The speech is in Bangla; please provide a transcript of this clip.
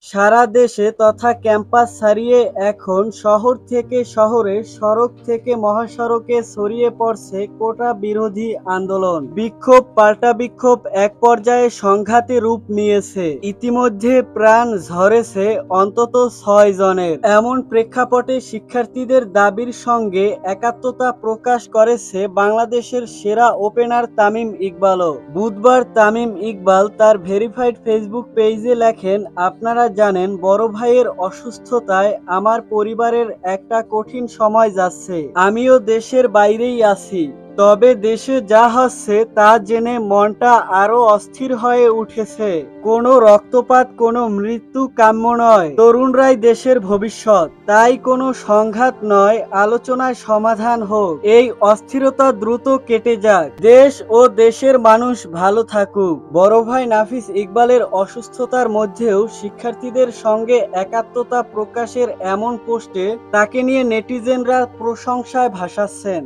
সারা দেশে তথা ক্যাম্পাস ছাড়িয়ে এখন শহর থেকে শহরে, সড়ক থেকে মহাসড়কে ছড়িয়ে পড়ছে কোটা বিরোধী আন্দোলন। বিক্ষোভ পাল্টা বিক্ষোভ এক পর্যায়ে সংঘাতে রূপ নিয়েছে। ইতিমধ্যে প্রাণ ঝরেছে অন্তত ৬ জনের। এমন প্রেক্ষাপটে শিক্ষার্থীদের দাবির সঙ্গে একাত্মতা প্রকাশ করেছে বাংলাদেশের সেরা ওপেনার তামিম ইকবালও। বুধবার তামিম ইকবাল তার ভেরিফাইড ফেসবুক পেজে লেখেন, আপনারা জানেন বড় ভাইয়ের অসুস্থতায় আমার পরিবারের একটা কঠিন সময় যাচ্ছে। আমিও দেশের বাইরেই আছি। তবে দেশে যা হচ্ছে তা জেনে মনটা আরো অস্থির হয়ে উঠেছে। কোনো রক্তপাত, কোনো মৃত্যু কাম্য নয়। তরুণরাই দেশের ভবিষ্যৎ। তাই কোনো সংঘাত নয়, আলোচনায় সমাধান হোক। এই অস্থিরতা দ্রুত কেটে যাক। দেশ ও দেশের মানুষ ভালো থাকুক। বড় ভাই নাফিস ইকবালের অসুস্থতার মধ্যেও শিক্ষার্থীদের সঙ্গে একাত্মতা প্রকাশের এমন পোস্টে তাকে নিয়ে নেটিজেনরা প্রশংসায় ভাসাচ্ছেন।